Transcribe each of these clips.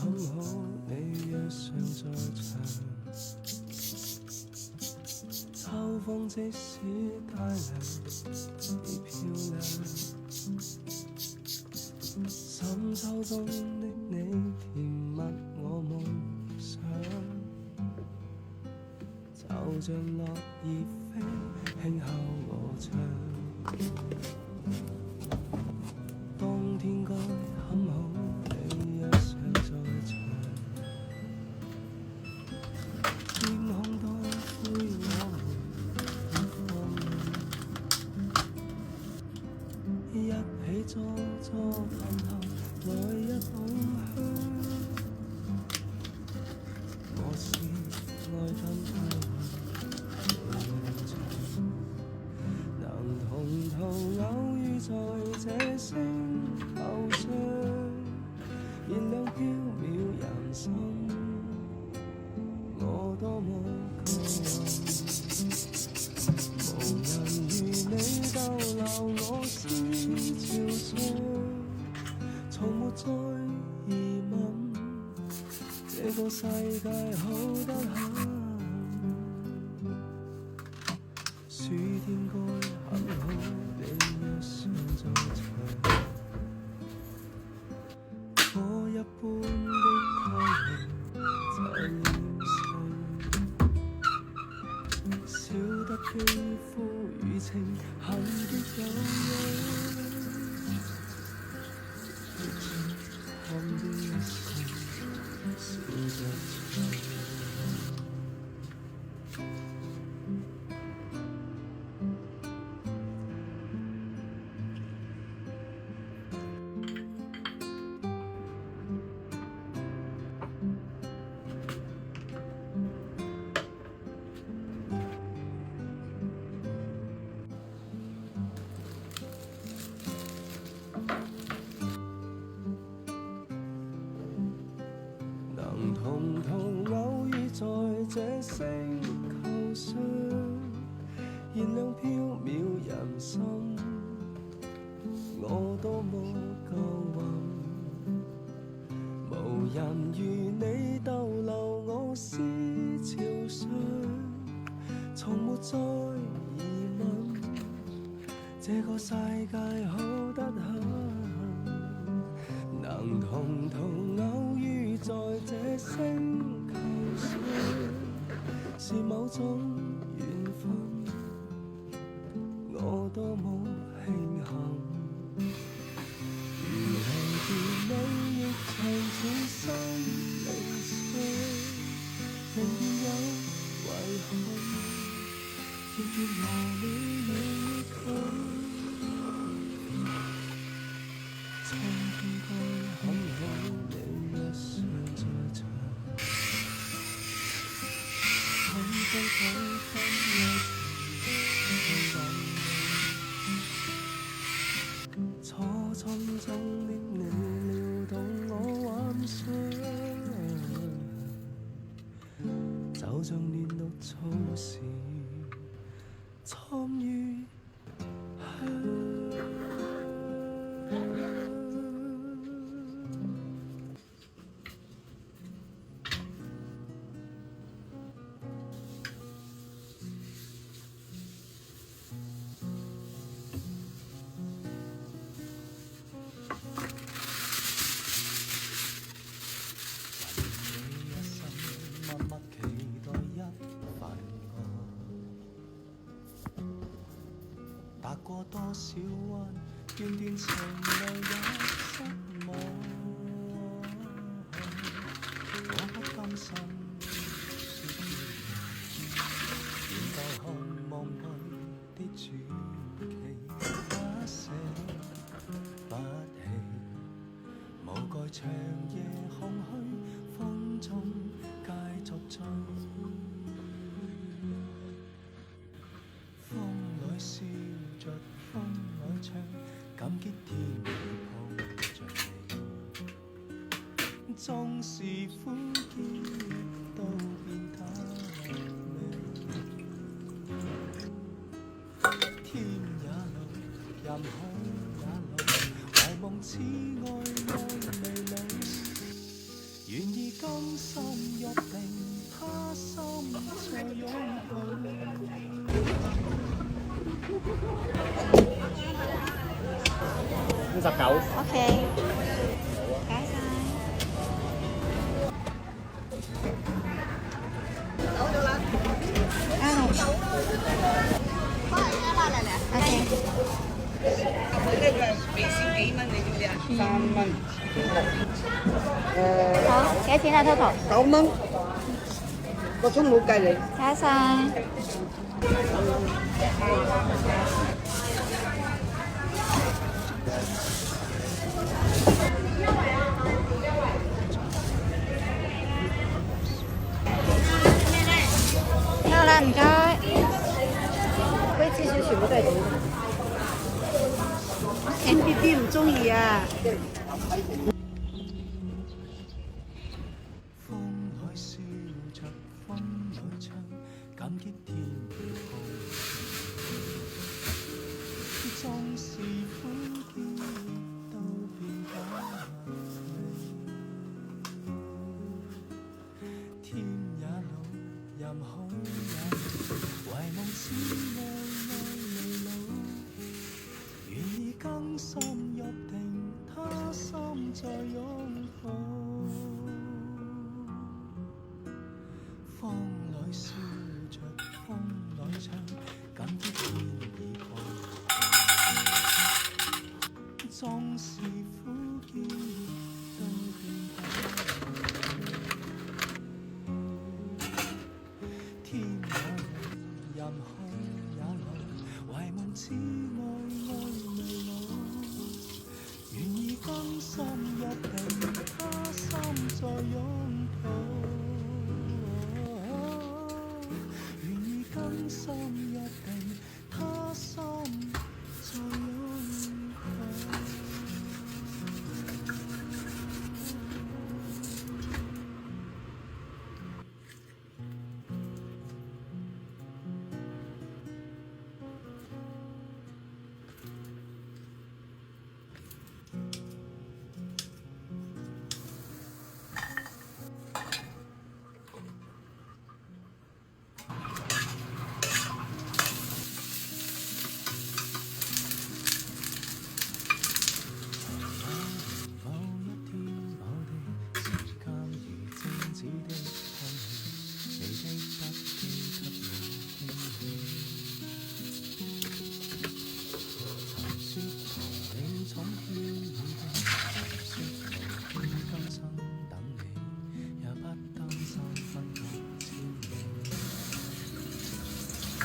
很好，你若尚在場，秋風即使帶涼，你漂亮。深秋中的你甜蜜我夢想，就像落葉飛，輕敲我窗。當天該很好，你若尚在場，天空多灰，我們不放亮，一起坐坐飯後來一捧香。我是愛跟他能同途偶遇在這星球上，燃亮飄渺人生，我多麼渴望，無人如你逗留我思潮上，從沒再疑問，這個世界好得很。暑天該很好，你若尚在場，火一般的太陽在臉上，少得肌膚與情痕的有樣，看的一生笑着唱。能同途偶遇在這星球上，燃亮飄渺人生，我多麼夠運，無人如你逗留我思潮上，從沒再疑問，這個世界好得很。能同途偶遇在這星球上，是某種緣分，我多麼慶幸。如離別你亦曾似生命上，寧願有遺憾，亦願和你永近。秋天該很好，你若尚在場，春風可分一程去找你，初春中的你撩動我幻想，就像嫩綠草時參與香。踏過多少彎，段段情路也失望。我不甘心說願舊看望去的傳奇，不捨不棄，無懼長夜空虛，風中繼續追。風裏笑着，風裏唱，感激天意抱着你，縱是苦澀都變得美。天也老，人海也老，懷夢此愛愛未老，願 OK，拜拜。OK。佢呢個俾少幾蚊，你知唔知啊？3蚊。好，幾多錢啊？Total 9蚊，個葱冇計你。加晒。得啦，唔該。杯芝士全部都係點？甜啲啲唔中意啊！風裏笑着，風裏唱，感激天意好。縱是苦澀都變得美。天也老，任好也老，唯夢只愛愛未老。願意更深約定，他心再擁抱。風裏笑着，風裏唱，感激天意好。縱是苦澀都變得天也老，任好也老，唯夢只愛愛未老。願意更深約定，他心再擁抱。願意更深約定，他心再擁抱。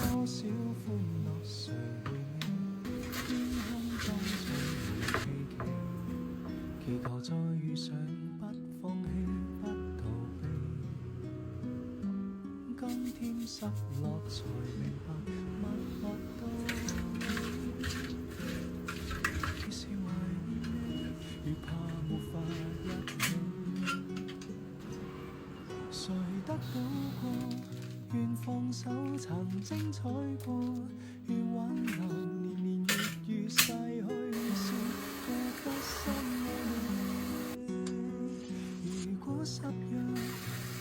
多少歡樂誰回味？天空中充滿希冀，祈求再遇上，不放棄，不逃避。今天失落才明白，默默到越是懷念你，越怕沒法一起。誰得到過？願放手曾精彩過，願挽留年年月月逝去時，覺得心愛你。如果失約，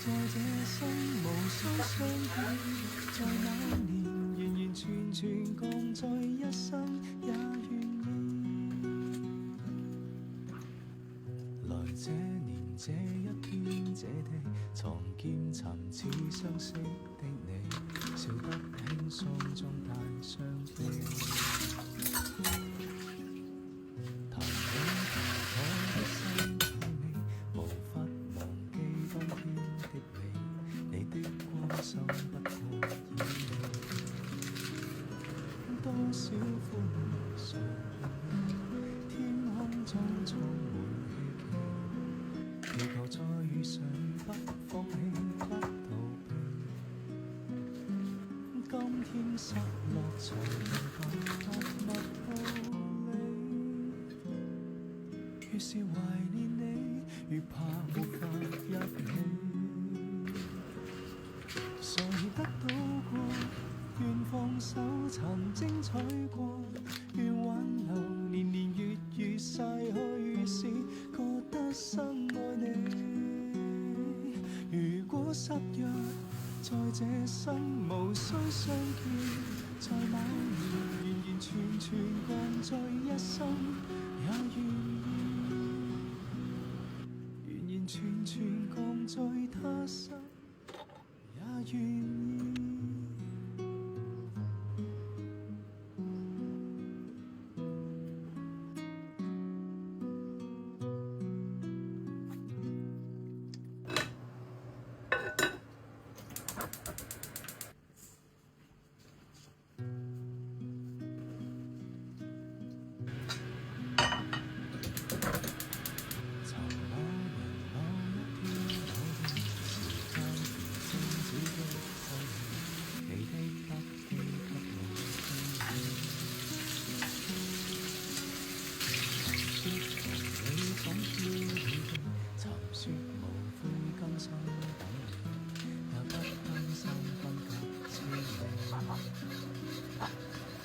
在這生無需相見，在那年完完全全共在一生，也願意。來這年這一天這地，藏劍尋似相識的你，笑得輕鬆中帶傷悲。談起談我的心愛你，無法忘記當天的你，你的關心不過意味。多少歡樂誰願意？天空中充滿希冀，祈求再遇上，不放棄，不逃避。今天失落才明白，默默到你。越是懷念你，越怕沒法一起。誰得到過？願放手曾精彩過，願挽留年年月月逝去時，覺得深愛你。如果失約，在這生無需相見，在某年完完全全共在一生，也願完全共聚他生，也願意。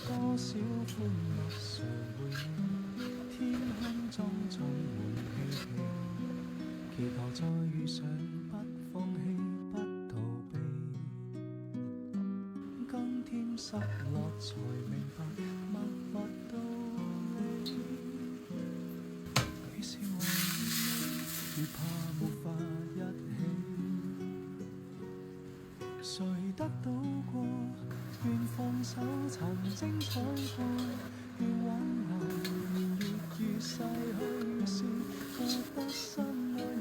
多少歡樂常回味，天空中充滿希冀，祈求再遇上，不放棄，不逃避。今天失落才明白默默道理，於是懷念你，越怕沒法一起。誰得到過？願放手曾精彩過，願挽留年月如逝去時，覺得深愛你。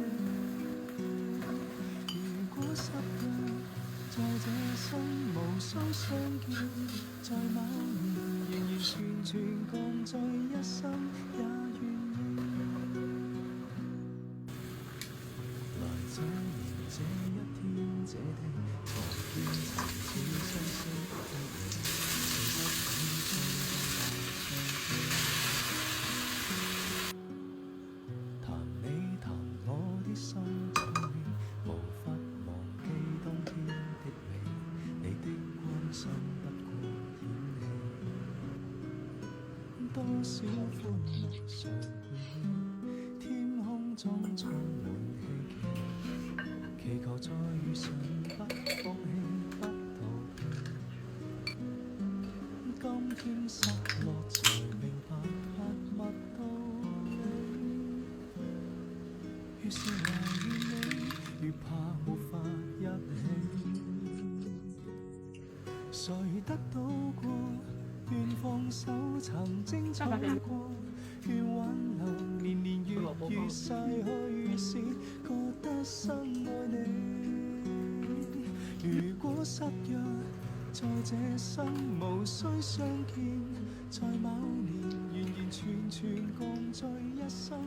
如果失約，在這生無需相見，在某年完完全全共聚一生，也願意。來這年這一天這地，重見曾似相識的你。談你談我的心中你，無法忘記當天的你，你的關心不過演戲。多少歡樂常回味，天空中充滿希冀，祈求再遇上，不放棄，不逃避。今天失落才明白默默道理，越是懷念你，越怕沒法一起。誰得到過？願放手曾精彩過，願挽留年年月月逝去時，覺得深愛你。如果失約，在這生無需相見，在某年完完全全共聚一生。